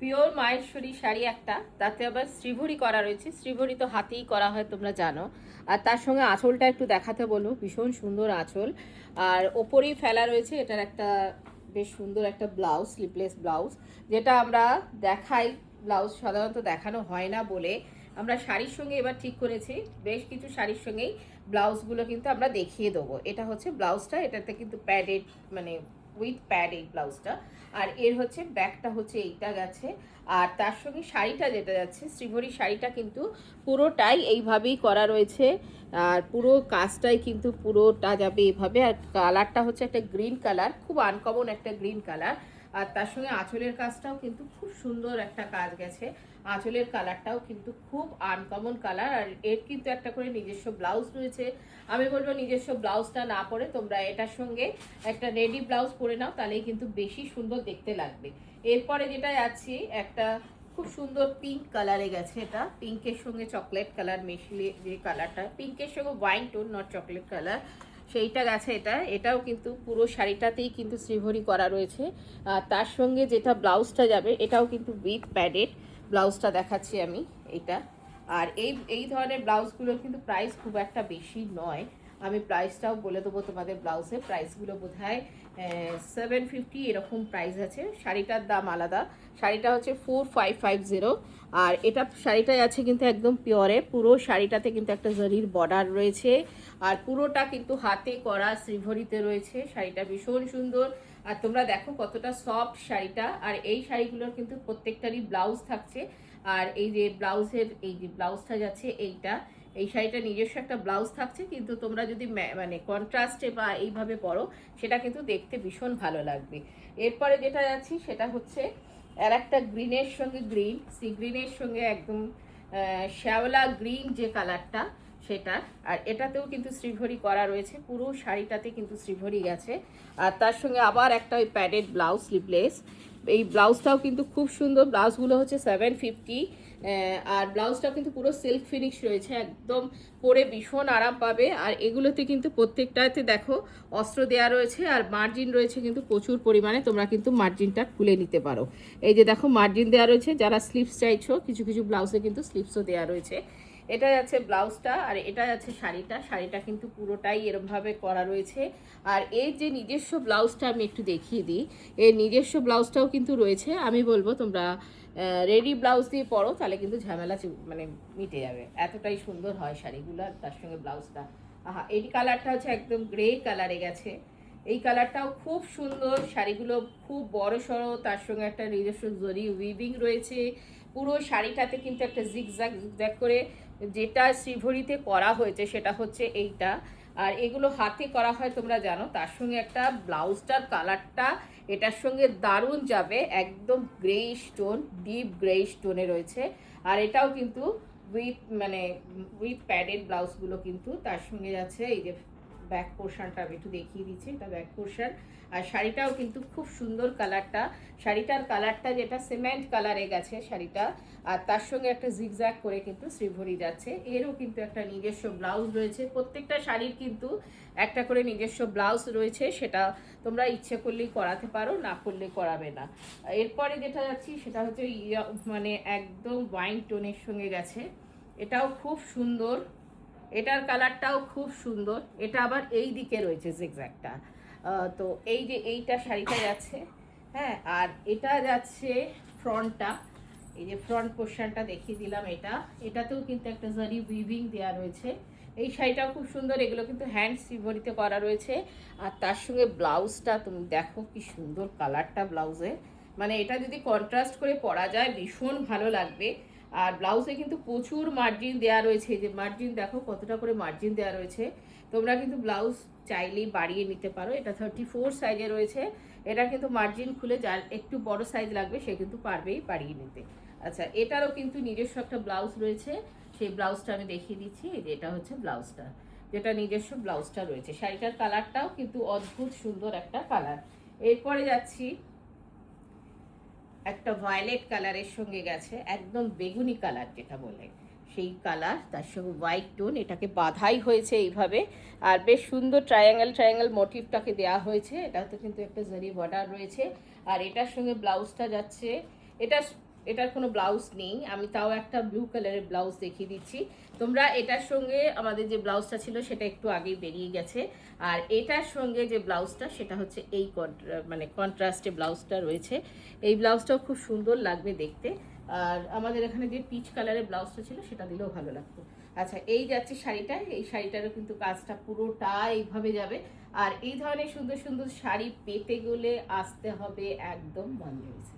Pure Maheshwari sari একটা, তাতে আবার শ্রীভরি করা রয়েছে। শ্রীভরি তো হাতেই করা হয়, তোমরা জানো। আর তার সঙ্গে আঁচলটা একটু দেখাতে বলবো, ভীষণ সুন্দর আঁচল। আর ওপরেই ফেলা রয়েছে এটার একটা বেশ সুন্দর একটা ব্লাউজ, স্লিভলেস ব্লাউজ, যেটা আমরা দেখাই। ব্লাউজ সাধারণত দেখানো হয় না বলে আমরা শাড়ির সঙ্গে এবার ঠিক করেছি, বেশ কিছু শাড়ির সঙ্গেই ব্লাউজগুলো কিন্তু আমরা দেখিয়ে দেবো। এটা হচ্ছে ব্লাউজটা, এটাতে কিন্তু প্যাডেড, মানে উইথ প্যাড এই ব্লাউজটা। আর এর হচ্ছে ব্যাকটা হচ্ছে এইটা গেছে। আর তার সঙ্গে শাড়িটা যেটা যাচ্ছে, শ্রীভরি শাড়িটা কিন্তু পুরোটাই এইভাবেই করা রয়েছে। আর পুরো কাজটাই কিন্তু পুরোটা যাবে এভাবে। আর কালারটা হচ্ছে একটা গ্রিন কালার, খুব আনকমন একটা গ্রিন কালার। আর তার সঙ্গে আঁচলের কাজটাও কিন্তু খুব সুন্দর একটা কাজ গেছে। আঁচলের কালারটাও কিন্তু খুব আনকমন কালার। আর এর কিন্তু একটা করে নিজস্ব ব্লাউজ রয়েছে। আমি বলবো নিজস্ব ব্লাউজটা না পরে তোমরা এটার সঙ্গে একটা রেডি ব্লাউজ পরে নাও, তাহলেই কিন্তু বেশি সুন্দর দেখতে লাগবে। এরপরে যেটা যাচ্ছি, একটা খুব সুন্দর পিঙ্ক কালারে গেছে। এটা পিঙ্কের সঙ্গে চকলেট কালার মিশিয়ে, যে কালারটা পিঙ্কের সঙ্গে wine tone, not chocolate colour, সেইটা গেছে। এটাও কিন্তু পুরো শাড়িটাতেই কিন্তু শ্রীভরি করা রয়েছে। আর তার সঙ্গে যেটা ব্লাউজটা যাবে, এটাও কিন্তু উইথ প্যাডেড ব্লাউজটা দেখাচ্ছি আমি এটা। আর এই ধরনের ব্লাউজগুলোর কিন্তু প্রাইস খুব একটা বেশি নয়। আমি প্রাইসটাও বলে দেবো তোমাদের। ব্লাউজের প্রাইসগুলো বোধ হয় 750 এরকম প্রাইস আছে। শাড়িটার দাম আলাদা। শাড়িটা হচ্ছে 4550। আর এটা শাড়িটাই আছে কিন্তু একদম পিওরে। পুরো শাড়িটাতে কিন্তু একটা জরির বর্ডার রয়েছে। আর পুরোটা কিন্তু হাতে করা শ্রীভরিতে রয়েছে। শাড়িটা ভীষণ সুন্দর। আর তোমরা দেখো কতটা সফট শাড়িটা। আর এই শাড়িগুলোর কিন্তু প্রত্যেকটারই ব্লাউজ থাকছে। আর এই যে ব্লাউজের এই যে ব্লাউজটা যাচ্ছে এইটা, এই শাড়িটা নিজস্ব একটা ব্লাউজ থাকছে। কিন্তু তোমরা যদি মানে কন্ট্রাস্টে বা এইভাবে পরো, সেটা কিন্তু দেখতে ভীষণ ভালো লাগবে। এরপরে যেটা যাচ্ছি সেটা হচ্ছে আর একটা গ্রিনের সঙ্গে গ্রিন, সি গ্রিনের সঙ্গে একদম শ্যাওলা গ্রিন যে কালারটা, সেটা। আর এটাতেও কিন্তু শ্রীভরি করা রয়েছে, পুরো শাড়িটাতে কিন্তু শ্রীভরি গেছে। আর তার সঙ্গে আবার একটা ওই প্যাডেড ব্লাউজ, স্লিভলেস। এই ব্লাউজটাও কিন্তু খুব সুন্দর। ব্লাউজগুলো হচ্ছে 750। আর ব্লাউজটাও কিন্তু পুরো সিল্ক ফিনিশ রয়েছে, একদম পরে ভীষণ আরাম পাবে। আর এগুলোতে কিন্তু প্রত্যেকটাতে দেখো অস্ত্র দেওয়া রয়েছে। আর মার্জিন রয়েছে কিন্তু প্রচুর পরিমাণে, তোমরা কিন্তু মার্জিনটা খুলে নিতে পারো। এই যে দেখো মার্জিন দেওয়া রয়েছে। যারা স্লিভস চাইছো, কিছু কিছু ব্লাউজে কিন্তু স্লিভসও দেওয়া রয়েছে। এটা যাচ্ছে ব্লাউজটা। আর এটা যাচ্ছে শাড়িটা। শাড়িটা কিন্তু পুরোটাই এরমভাবে করা রয়েছে। আর এই যে নিজস্ব ব্লাউজটা আমি একটু দেখিয়ে দিই, এই নিজস্ব ব্লাউজটাও কিন্তু রয়েছে। আমি বলবো তোমরা রেডি ব্লাউজ দিয়ে পরো, তাহলে কিন্তু ঝামেলা মানে মিটে যাবে। এতটাই সুন্দর হয় শাড়িগুলো। তার সঙ্গে ব্লাউজটা, আহা, এই কালারটা হচ্ছে একদম গ্রে কালারে গেছে। এই কালারটাও খুব সুন্দর। শাড়িগুলো খুব বড় সড়ো, তার সঙ্গে একটা নিজস্ব জরি উইভিং রয়েছে। পুরো শাড়িটাতে কিন্তু একটা জিগজ্যাগ জিগজ্যাগ করে যেটা শ্রীভরিতে করা হয়েছে সেটা হচ্ছে এইটা। আর এগুলো হাতে করা হয় তোমরা জানো। তার সঙ্গে একটা ব্লাউজটার কালারটা এটার সঙ্গে দারুণ যাবে, একদম গ্রে স্টোন, ডিপ গ্রে স্টোনে রয়েছে। আর এটাও কিন্তু উইথ প্যাডেড ব্লাউজগুলো কিন্তু তার সঙ্গে যাচ্ছে। এই যে ব্যাক পোর্শনটা আমি একটু দেখিয়ে দিচ্ছি, এটা ব্যাক পোর্শন। আর শাড়িটাও কিন্তু খুব সুন্দর কালারটা। শাড়িটার কালারটা যেটা সিমেন্ট কালারে গেছে শাড়িটা। আর তার সঙ্গে একটা জিগজ্যাগ করে কিন্তু শ্রীভরি যাচ্ছে। এরও কিন্তু একটা নিজস্ব ব্লাউজ রয়েছে। প্রত্যেকটা শাড়ির কিন্তু একটা করে নিজস্ব ব্লাউজ রয়েছে, সেটা তোমরা ইচ্ছে করলেই করাতে পারো, না করলে করাবে না। এরপরে যেটা যাচ্ছি সেটা হচ্ছে মানে একদম ওয়াইন টোনের সঙ্গে গেছে। এটাও খুব সুন্দর। এটার কালারটাও খুব সুন্দর। এটা আবার এই দিকে রয়েছে জিগজ্যাগটা। তো এই যে এইটা শাড়িটা যাচ্ছে, হ্যাঁ। আর এটা যাচ্ছে ফ্রন্টটা। এই যে ফ্রন্ট পোর্শনটা দেখিয়ে দিলাম। এটাতেও কিন্তু একটা জারি উইভিং দেওয়া রয়েছে। এই শাড়িটাও খুব সুন্দর। এগুলো কিন্তু হ্যান্ড সিভরিতে করা রয়েছে। আর তার সঙ্গে ব্লাউজটা তুমি দেখো কি সুন্দর কালারটা ব্লাউজে, মানে এটা যদি কন্ট্রাস্ট করে পরা যায় ভীষণ ভালো লাগবে। আর ব্লাউজে কিন্তু প্রচুর মার্জিন দেওয়া রয়েছে। যে মার্জিন দেখো কতটা করে মার্জিন দেওয়া রয়েছে। তোমরা কিন্তু ব্লাউজ চাইলেই বাড়িয়ে নিতে পারো। এটা 34 সাইজে রয়েছে। এটা কিন্তু মার্জিন খুলে যার একটু বড় সাইজ লাগবে সে কিন্তু পারবেই বাড়িয়ে নিতে। আচ্ছা, এটারও কিন্তু নিজস্ব একটা ব্লাউজ রয়েছে। সেই ব্লাউজটা আমি দেখিয়ে দিচ্ছি। এই যে এটা হচ্ছে ব্লাউজটা, যেটা নিজস্ব ব্লাউজটা রয়েছে। শাড়িটার কালারটাও কিন্তু অদ্ভুত সুন্দর একটা কালার। এরপরে যাচ্ছি একটা ভায়োলেট কালারের সঙ্গে গেছে, একদম বেগুনি কালার যেটা বলে সেই কালার। তার সঙ্গে হোয়াইট টোন, এটাকে বাঁধাই হয়েছে এইভাবে। আর বেশ সুন্দর ট্রায়াঙ্গেল ট্রায়াঙ্গেল মোটিভটাকে দেওয়া হয়েছে। এটাতে কিন্তু একটা জারি বর্ডার রয়েছে। আর এটার সঙ্গে ব্লাউজটা যাচ্ছে। এটা এটার কোনো ব্লাউজ নেই, আমি তাও একটা ব্লু কালারের ব্লাউজ দেখিয়ে দিচ্ছি। তোমরা এটার সঙ্গে আমাদের যে ব্লাউজটা ছিল সেটা একটু আগেই বেরিয়ে গেছে, আর এটার সঙ্গে যে ব্লাউজটা সেটা হচ্ছে এই মানে কন্ট্রাস্টে ব্লাউজটা রয়েছে। এই ব্লাউজটাও খুব সুন্দর লাগবে দেখতে। আর আমাদের এখানে যে পিচ কালারের ব্লাউজটা ছিল সেটা দিলেও ভালো লাগতো। আচ্ছা, এই যাচ্ছে শাড়িটা, এই শাড়িটারও কিন্তু কাজটা পুরোটা এইভাবে যাবে। আর এই ধরনের সুন্দর সুন্দর শাড়ি পেতে গেলে আসতে হবে একদম মঞ্জুরিতে।